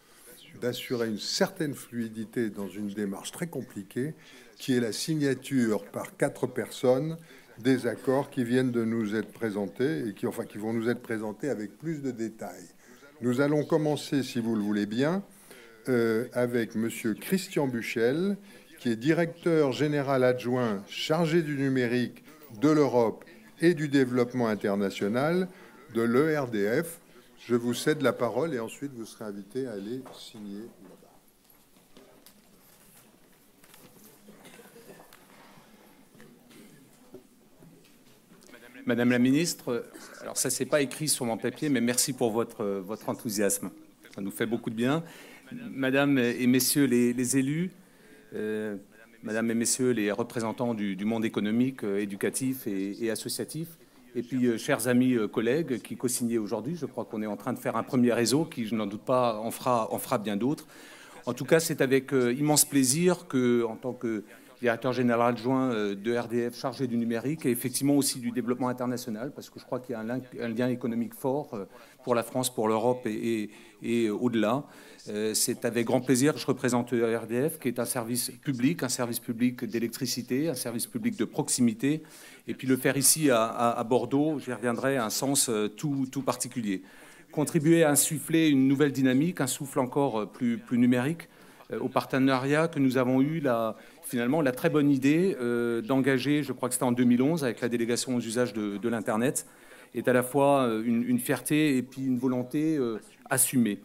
d'assurer une certaine fluidité dans une démarche très compliquée qui est la signature par 4 personnes des accords qui viennent de nous être présentés et qui vont nous être présentés avec plus de détails. Nous allons commencer, si vous le voulez bien, avec Monsieur Christian Buchel, qui est directeur général adjoint chargé du numérique de l'Europe et du développement international de l'ERDF. Je vous cède la parole et ensuite vous serez invité à aller signer là-bas. Madame la ministre, alors ça c'est pas écrit sur mon papier, mais merci pour votre enthousiasme. Ça nous fait beaucoup de bien. Madame et messieurs les élus, Madame et messieurs les représentants du monde économique, éducatif et associatif, et puis chers amis collègues qui co-signaient aujourd'hui, je crois qu'on est en train de faire un premier réseau qui, je n'en doute pas, en fera bien d'autres. En tout cas, c'est avec immense plaisir que, en tant que directeur général adjoint de RDF chargé du numérique et effectivement aussi du développement international, parce que je crois qu'il y a un lien économique fort pour la France, pour l'Europe et au-delà. C'est avec grand plaisir que je représente RDF, qui est un service public d'électricité, un service public de proximité. Et puis le faire ici à Bordeaux, j'y reviendrai, a un sens tout particulier. Contribuer à insuffler une nouvelle dynamique, un souffle encore plus numérique, au partenariat que nous avons eu finalement la très bonne idée d'engager, je crois que c'était en 2011, avec la délégation aux usages de l'Internet, est à la fois une fierté et puis une volonté assumée.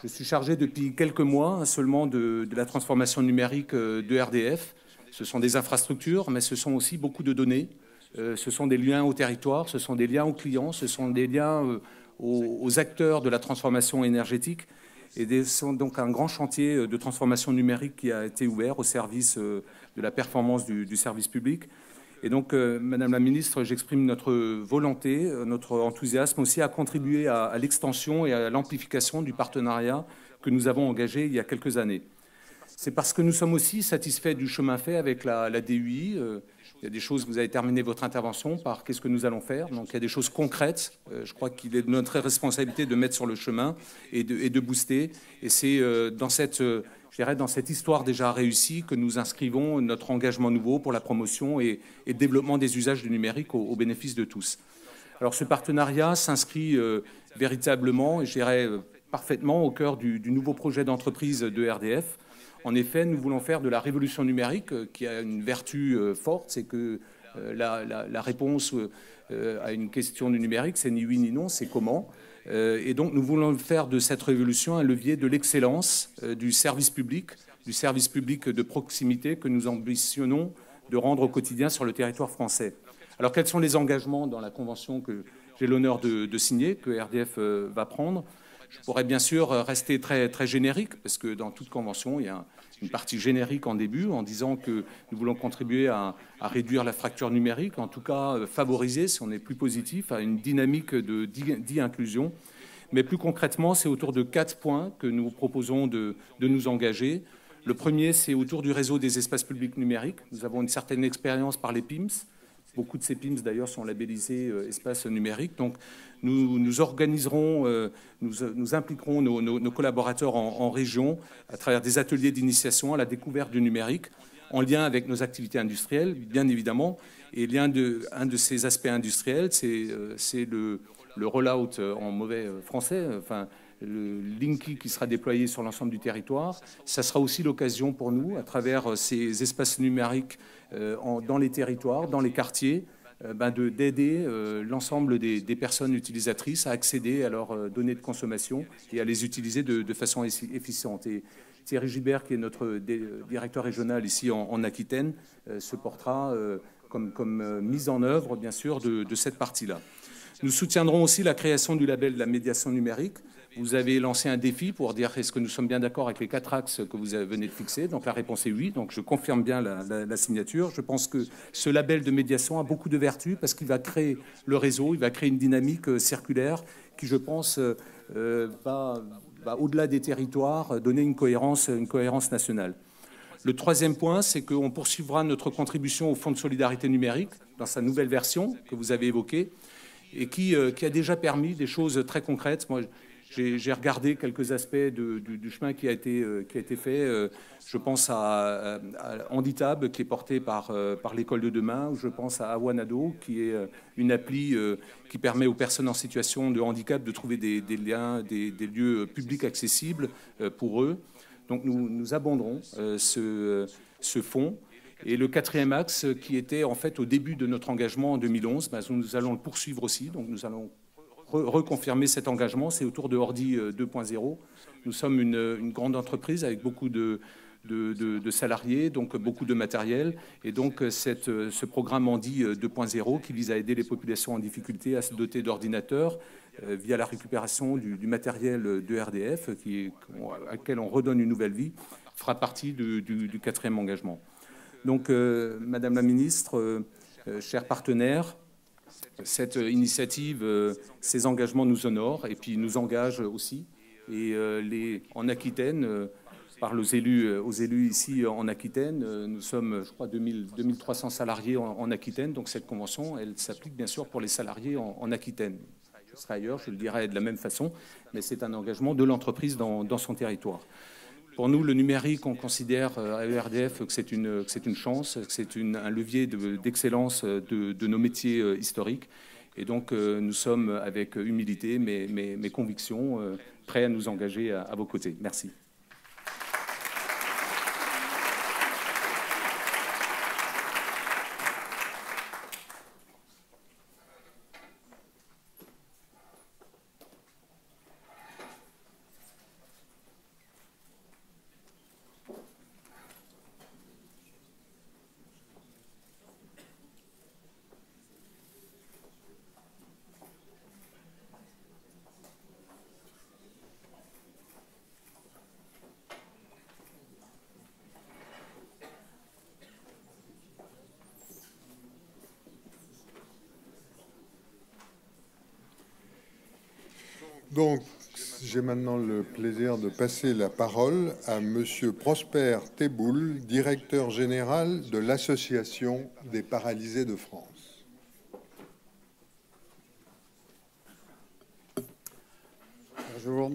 Je suis chargé depuis quelques mois seulement de la transformation numérique de RDF. Ce sont des infrastructures, mais ce sont aussi beaucoup de données. Ce sont des liens au territoire, ce sont des liens aux clients, ce sont des liens aux acteurs de la transformation énergétique. Et c'est donc un grand chantier de transformation numérique qui a été ouvert au service de la performance du service public. Et donc, Madame la Ministre, j'exprime notre volonté, notre enthousiasme aussi à contribuer à l'extension et à l'amplification du partenariat que nous avons engagé il y a quelques années. C'est parce que nous sommes aussi satisfaits du chemin fait avec la DUI. Il y a des choses, vous avez terminé votre intervention par qu'est-ce que nous allons faire. Donc il y a des choses concrètes. Je crois qu'il est de notre responsabilité de mettre sur le chemin et de booster. Et c'est dans cette histoire déjà réussie que nous inscrivons notre engagement nouveau pour la promotion et le développement des usages du numérique au bénéfice de tous. Alors ce partenariat s'inscrit véritablement, et je dirais parfaitement, au cœur du nouveau projet d'entreprise de RDF. En effet, nous voulons faire de la révolution numérique, qui a une vertu forte, c'est que la réponse à une question du numérique, c'est ni oui ni non, c'est comment. Et donc, nous voulons faire de cette révolution un levier de l'excellence du service public de proximité que nous ambitionnons de rendre au quotidien sur le territoire français. Alors, quels sont les engagements dans la convention que j'ai l'honneur de signer, que RDF va prendre ? Je pourrais bien sûr rester très générique, parce que dans toute convention, il y a une partie générique en début, en disant que nous voulons contribuer à réduire la fracture numérique, en tout cas favoriser, si on est plus positif, à une dynamique d'inclusion. Mais plus concrètement, c'est autour de 4 points que nous proposons de nous engager. Le premier, c'est autour du réseau des espaces publics numériques. Nous avons une certaine expérience par les PIMS. Beaucoup de ces PIMS, d'ailleurs, sont labellisés espaces numériques. Donc, nous organiserons, nous impliquerons nos collaborateurs en région à travers des ateliers d'initiation à la découverte du numérique, en lien avec nos activités industrielles, bien évidemment. Et un de ces aspects industriels, c'est le rollout en mauvais français, enfin, le Linky qui sera déployé sur l'ensemble du territoire. Ça sera aussi l'occasion pour nous, à travers ces espaces numériques dans les territoires, dans les quartiers, d'aider l'ensemble des personnes utilisatrices à accéder à leurs données de consommation et à les utiliser de façon efficiente. Et Thierry Gibert, qui est notre directeur régional ici en Aquitaine, se portera comme mise en œuvre, bien sûr, de cette partie-là. Nous soutiendrons aussi la création du label de la médiation numérique. Vous avez lancé un défi pour dire est-ce que nous sommes bien d'accord avec les 4 axes que vous venez de fixer. Donc la réponse est oui. Donc je confirme bien la signature. Je pense que ce label de médiation a beaucoup de vertus parce qu'il va créer le réseau, il va créer une dynamique circulaire qui, je pense, va au-delà des territoires, donner une cohérence nationale. Le troisième point, c'est qu'on poursuivra notre contribution au Fonds de solidarité numérique dans sa nouvelle version que vous avez évoquée et qui a déjà permis des choses très concrètes. Moi, j'ai regardé quelques aspects du chemin qui a été fait. Je pense à Handitab, qui est porté par l'école de demain. Je pense à Awanado, qui est une appli qui permet aux personnes en situation de handicap de trouver des liens, des lieux publics accessibles pour eux. Donc nous abonderons ce fonds. Et le quatrième axe, qui était en fait au début de notre engagement en 2011, nous allons le poursuivre aussi. Donc nous allons reconfirmer cet engagement, c'est autour de Ordi 2.0. Nous sommes une grande entreprise avec beaucoup de salariés, donc beaucoup de matériel. Et donc ce programme Ordi 2.0 qui vise à aider les populations en difficulté à se doter d'ordinateurs via la récupération du matériel de RDF, à laquelle on redonne une nouvelle vie, fera partie du quatrième engagement. Donc, Madame la Ministre, chers partenaires, cette initiative, ces engagements nous honorent et puis nous engagent aussi. Et en Aquitaine, par aux élus ici en Aquitaine, nous sommes, je crois, 2300 salariés en Aquitaine. Donc cette convention, elle s'applique bien sûr pour les salariés en Aquitaine. Ce sera ailleurs, je le dirai de la même façon, mais c'est un engagement de l'entreprise dans son territoire. Pour nous, le numérique, on considère à ERDF que c'est une chance, que c'est un levier d'excellence de nos métiers historiques. Et donc, nous sommes avec humilité, mais conviction, prêts à nous engager à vos côtés. Merci. Donc, j'ai maintenant le plaisir de passer la parole à Monsieur Prosper Teboul, directeur général de l'Association des paralysés de France. Bonjour.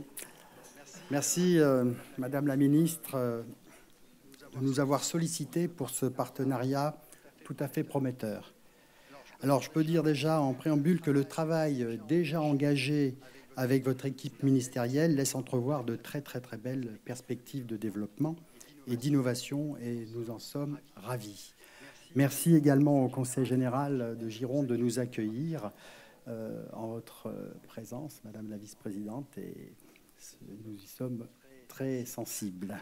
Merci, Madame la Ministre, de nous avoir sollicité pour ce partenariat tout à fait prometteur. Alors, je peux dire déjà en préambule que le travail déjà engagé avec votre équipe ministérielle laisse entrevoir de très belles perspectives de développement et d'innovation, et nous en sommes ravis. Merci également au Conseil général de Gironde de nous accueillir en votre présence, Madame la vice-présidente, et nous y sommes très sensibles.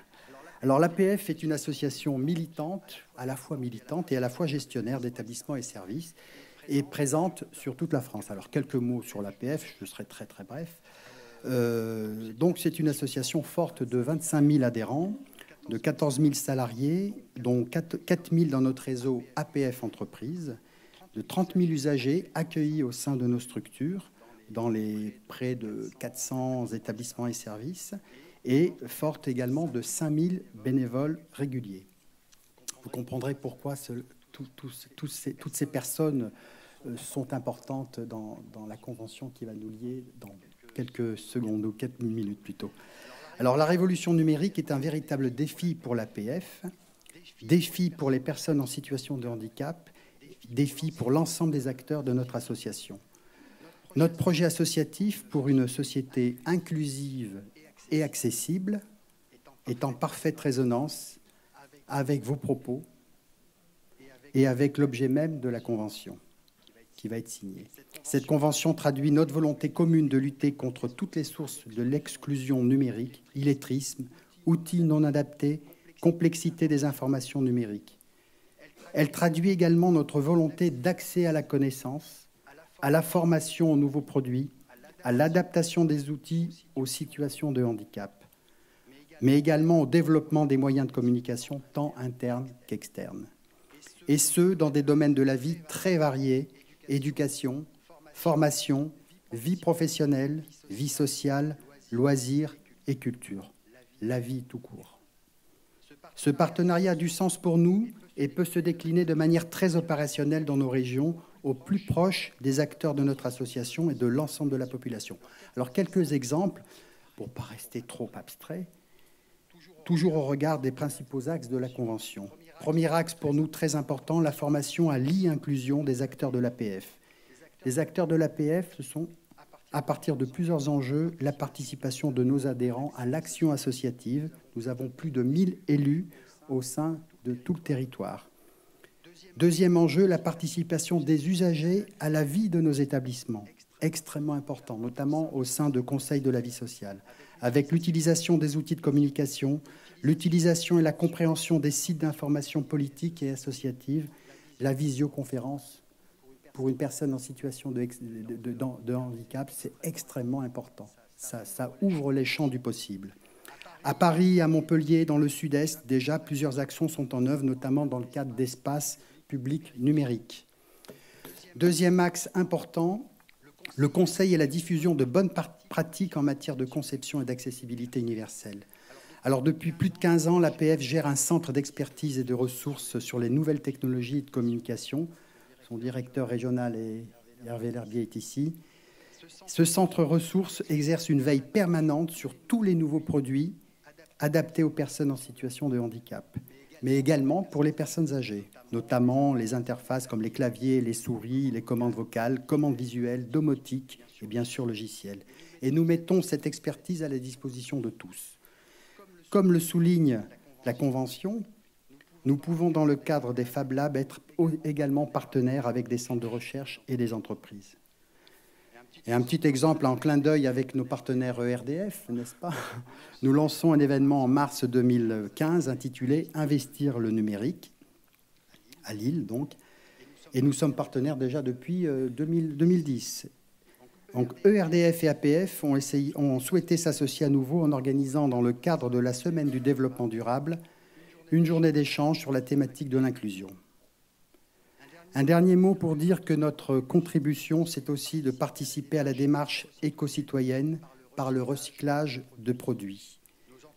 Alors l'APF est une association militante, à la fois militante et à la fois gestionnaire d'établissements et services, et présente sur toute la France. Alors, quelques mots sur l'APF, je serai très bref. Donc, c'est une association forte de 25 000 adhérents, de 14 000 salariés, dont 4 000 dans notre réseau APF Entreprises, de 30 000 usagers accueillis au sein de nos structures, dans les près de 400 établissements et services, et forte également de 5 000 bénévoles réguliers. Vous comprendrez pourquoi toutes ces personnes sont importantes dans la convention qui va nous lier dans quelques secondes ou 4 minutes plutôt. Alors la révolution numérique est un véritable défi pour l'APF, défi pour les personnes en situation de handicap, défi pour l'ensemble des acteurs de notre association. Notre projet associatif pour une société inclusive et accessible est en parfaite résonance avec vos propos et avec l'objet même de la Convention qui va être signée. Cette Convention traduit notre volonté commune de lutter contre toutes les sources de l'exclusion numérique, illettrisme, outils non adaptés, complexité des informations numériques. Elle traduit également notre volonté d'accès à la connaissance, à la formation aux nouveaux produits, à l'adaptation des outils aux situations de handicap, mais également au développement des moyens de communication tant internes qu'externes. Et ce, dans des domaines de la vie très variés, éducation, formation, vie professionnelle, vie sociale, loisirs et culture. La vie tout court. Ce partenariat a du sens pour nous et peut se décliner de manière très opérationnelle dans nos régions, au plus proche des acteurs de notre association et de l'ensemble de la population. Alors, quelques exemples, pour ne pas rester trop abstrait, toujours au regard des principaux axes de la Convention. Premier axe pour nous très important, la formation à l'e-inclusion des acteurs de l'APF. Les acteurs de l'APF, ce sont, à partir de plusieurs enjeux, la participation de nos adhérents à l'action associative. Nous avons plus de 1000 élus au sein de tout le territoire. Deuxième enjeu, la participation des usagers à la vie de nos établissements, extrêmement important, notamment au sein de conseils de la vie sociale, avec l'utilisation des outils de communication, l'utilisation et la compréhension des sites d'information politique et associative, la visioconférence. Pour une personne en situation de handicap, c'est extrêmement important. Ça ouvre les champs du possible. À Paris, à Montpellier, dans le sud-est, déjà, plusieurs actions sont en œuvre, notamment dans le cadre d'espaces publics numériques. Deuxième axe important, le conseil et la diffusion de bonnes pratiques en matière de conception et d'accessibilité universelle. Alors, depuis plus de 15 ans, l'APF gère un centre d'expertise et de ressources sur les nouvelles technologies de communication. Son directeur régional, Hervé L'Herbier, est ici. Ce centre ressources exerce une veille permanente sur tous les nouveaux produits adaptés aux personnes en situation de handicap, mais également pour les personnes âgées, notamment les interfaces comme les claviers, les souris, les commandes vocales, commandes visuelles, domotique et bien sûr logiciels. Et nous mettons cette expertise à la disposition de tous. Comme le souligne la Convention, nous pouvons, dans le cadre des Fab Labs, être également partenaires avec des centres de recherche et des entreprises. Et un petit exemple en clin d'œil avec nos partenaires ERDF, n'est-ce pas? Nous lançons un événement en mars 2015 intitulé « Investir le numérique » à Lille, donc, et nous sommes partenaires déjà depuis 2010. Donc ERDF et APF ont souhaité s'associer à nouveau en organisant, dans le cadre de la Semaine du développement durable, une journée d'échange sur la thématique de l'inclusion. Un dernier mot pour dire que notre contribution, c'est aussi de participer à la démarche éco-citoyenne par le recyclage de produits.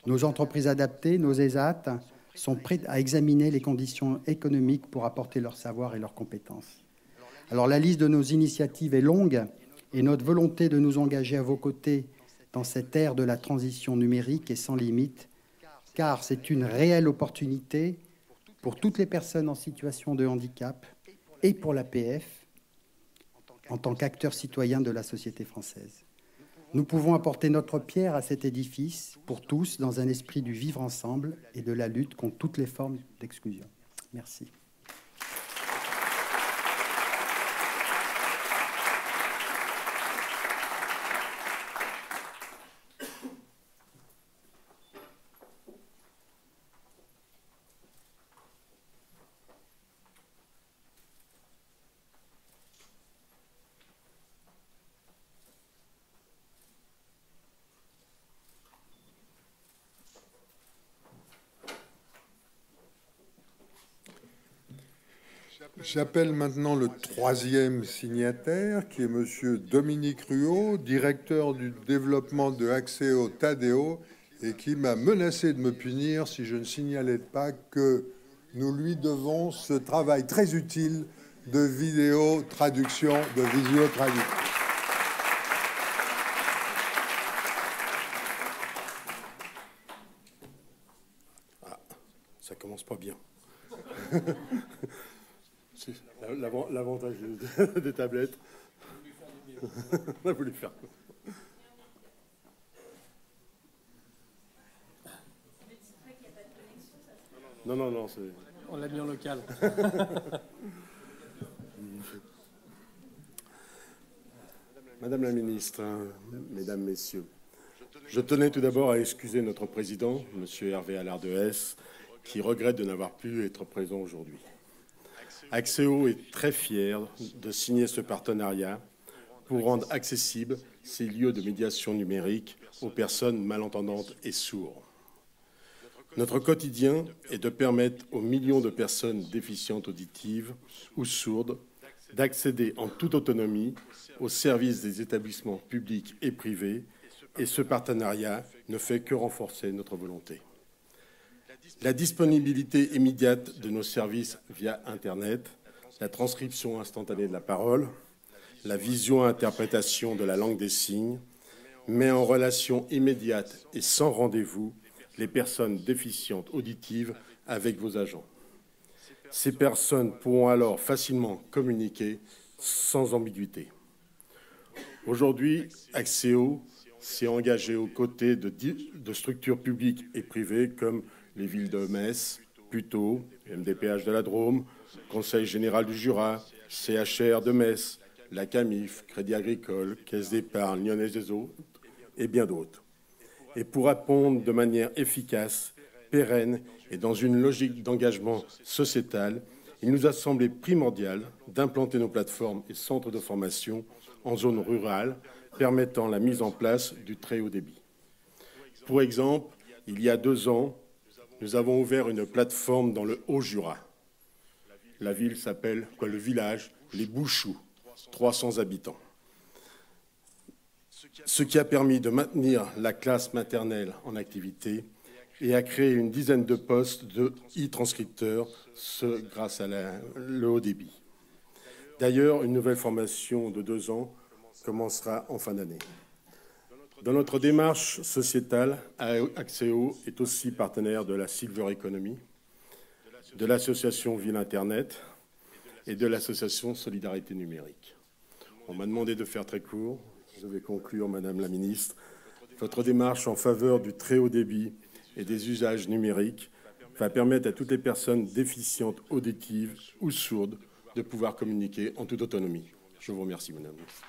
Nos entreprises adaptées, nos ESAT, sont prêtes à examiner les conditions économiques pour apporter leur savoir et leurs compétences. Alors la liste de nos initiatives est longue et notre volonté de nous engager à vos côtés dans cette ère de la transition numérique est sans limite, car c'est une réelle opportunité pour toutes les personnes en situation de handicap et pour l'APF en tant qu'acteur citoyen de la société française. Nous pouvons apporter notre pierre à cet édifice pour tous dans un esprit du vivre ensemble et de la lutte contre toutes les formes d'exclusion. Merci. J'appelle maintenant le troisième signataire, qui est Monsieur Dominique Ruot, directeur du développement de Axéo Tadeo, et qui m'a menacé de me punir si je ne signalais pas que nous lui devons ce travail très utile de vidéo traduction, de visio-traduction. Ah, ça commence pas bien. L'avantage des tablettes. On a voulu faire. Non, c'est... On l'a mis en local. Madame la ministre, mesdames, messieurs, je tenais tout d'abord à excuser notre président, monsieur Hervé Allard de Hesse, qui regrette de n'avoir pu être présent aujourd'hui. Axéo est très fier de signer ce partenariat pour rendre accessibles ces lieux de médiation numérique aux personnes malentendantes et sourdes. Notre quotidien est de permettre aux millions de personnes déficientes auditives ou sourdes d'accéder en toute autonomie aux services des établissements publics et privés, et ce partenariat ne fait que renforcer notre volonté. La disponibilité immédiate de nos services via Internet, la transcription instantanée de la parole, la vision-interprétation de la langue des signes, met en relation immédiate et sans rendez-vous les personnes déficientes auditives avec vos agents. Ces personnes pourront alors facilement communiquer sans ambiguïté. Aujourd'hui, Axéo s'est engagé aux côtés de structures publiques et privées comme les villes de Metz, Puteaux, MDPH de la Drôme, Conseil général du Jura, CHR de Metz, la CAMIF, Crédit Agricole, Caisse d'épargne lyonnaise des Eaux et bien d'autres. Et pour répondre de manière efficace, pérenne et dans une logique d'engagement sociétal, il nous a semblé primordial d'implanter nos plateformes et centres de formation en zone rurale, permettant la mise en place du très haut débit. Pour exemple, il y a 2 ans, nous avons ouvert une plateforme dans le Haut-Jura. La ville s'appelle, le village, les Bouchoux, 300 habitants. Ce qui a permis de maintenir la classe maternelle en activité et a créé une dizaine de postes de e-transcripteurs, ce grâce à le haut débit. D'ailleurs, une nouvelle formation de 2 ans commencera en fin d'année. Dans notre démarche sociétale, Axéo est aussi partenaire de la Silver Economy, de l'association Ville Internet et de l'association Solidarité Numérique. On m'a demandé de faire très court. Je vais conclure, Madame la Ministre. Votre démarche en faveur du très haut débit et des usages numériques va permettre à toutes les personnes déficientes auditives ou sourdes de pouvoir communiquer en toute autonomie. Je vous remercie, Madame la Ministre.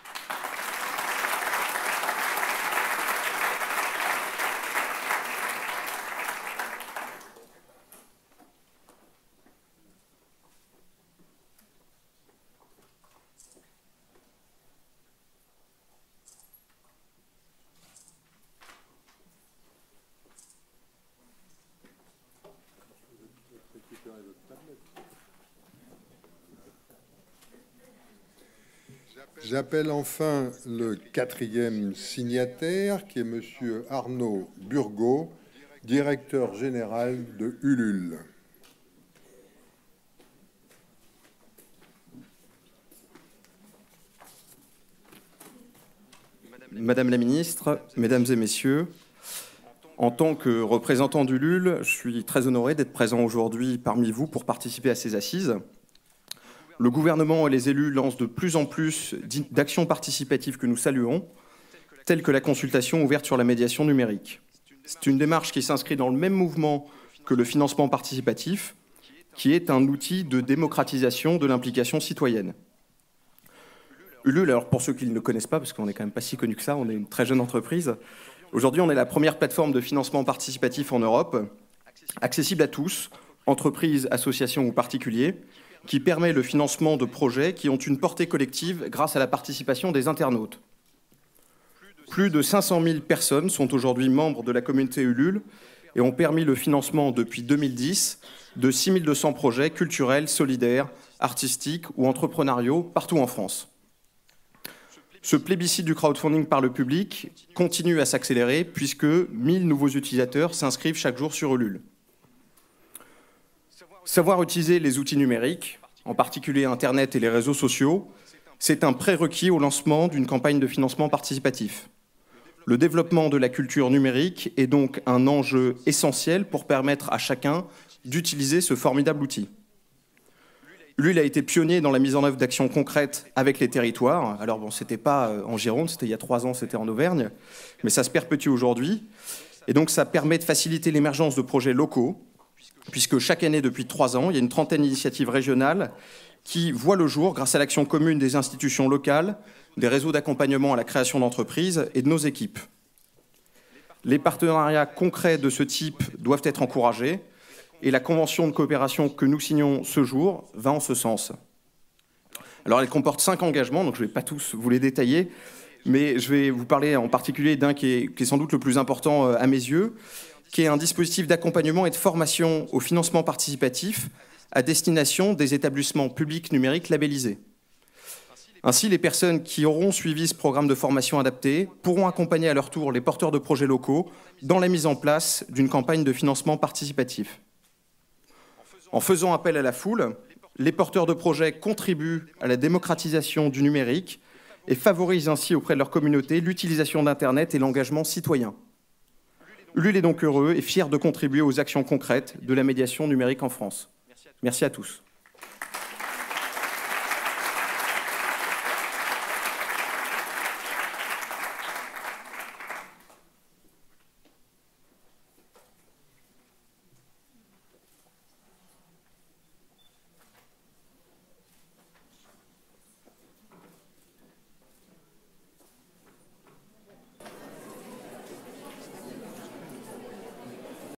J'appelle enfin le 4e signataire, qui est Monsieur Arnaud Burgot, directeur général de Ulule. Madame la Ministre, Mesdames et Messieurs, en tant que représentant d'Ulule, je suis très honoré d'être présent aujourd'hui parmi vous pour participer à ces assises. Le gouvernement et les élus lancent de plus en plus d'actions participatives que nous saluons, telles que la consultation ouverte sur la médiation numérique. C'est une démarche qui s'inscrit dans le même mouvement que le financement participatif, qui est un outil de démocratisation de l'implication citoyenne. Ulule, alors pour ceux qui ne le connaissent pas, parce qu'on n'est quand même pas si connu que ça, on est une très jeune entreprise. Aujourd'hui, on est la première plateforme de financement participatif en Europe, accessible à tous, entreprises, associations ou particuliers, qui permet le financement de projets qui ont une portée collective grâce à la participation des internautes. Plus de 500 000 personnes sont aujourd'hui membres de la communauté Ulule et ont permis le financement depuis 2010 de 6 200 projets culturels, solidaires, artistiques ou entrepreneuriaux partout en France. Ce plébiscite du crowdfunding par le public continue à s'accélérer puisque 1000 nouveaux utilisateurs s'inscrivent chaque jour sur Ulule. Savoir utiliser les outils numériques, en particulier Internet et les réseaux sociaux, c'est un prérequis au lancement d'une campagne de financement participatif. Le développement de la culture numérique est donc un enjeu essentiel pour permettre à chacun d'utiliser ce formidable outil. Ulule a été pionnier dans la mise en œuvre d'actions concrètes avec les territoires. Alors bon, c'était pas en Gironde, c'était il y a 3 ans, c'était en Auvergne, mais ça se perpétue aujourd'hui. Et donc ça permet de faciliter l'émergence de projets locaux, puisque chaque année, depuis 3 ans, il y a une trentaine d'initiatives régionales qui voient le jour grâce à l'action commune des institutions locales, des réseaux d'accompagnement à la création d'entreprises et de nos équipes. Les partenariats concrets de ce type doivent être encouragés, et la convention de coopération que nous signons ce jour va en ce sens. Alors elle comporte 5 engagements, donc je ne vais pas tous vous les détailler, mais je vais vous parler en particulier d'un qui est sans doute le plus important à mes yeux, qui est un dispositif d'accompagnement et de formation au financement participatif à destination des établissements publics numériques labellisés. Ainsi, les personnes qui auront suivi ce programme de formation adapté pourront accompagner à leur tour les porteurs de projets locaux dans la mise en place d'une campagne de financement participatif. En faisant appel à la foule, les porteurs de projets contribuent à la démocratisation du numérique et favorisent ainsi auprès de leur communauté l'utilisation d'Internet et l'engagement citoyen. Ulule est donc heureux et fier de contribuer aux actions concrètes de la médiation numérique en France. Merci à tous.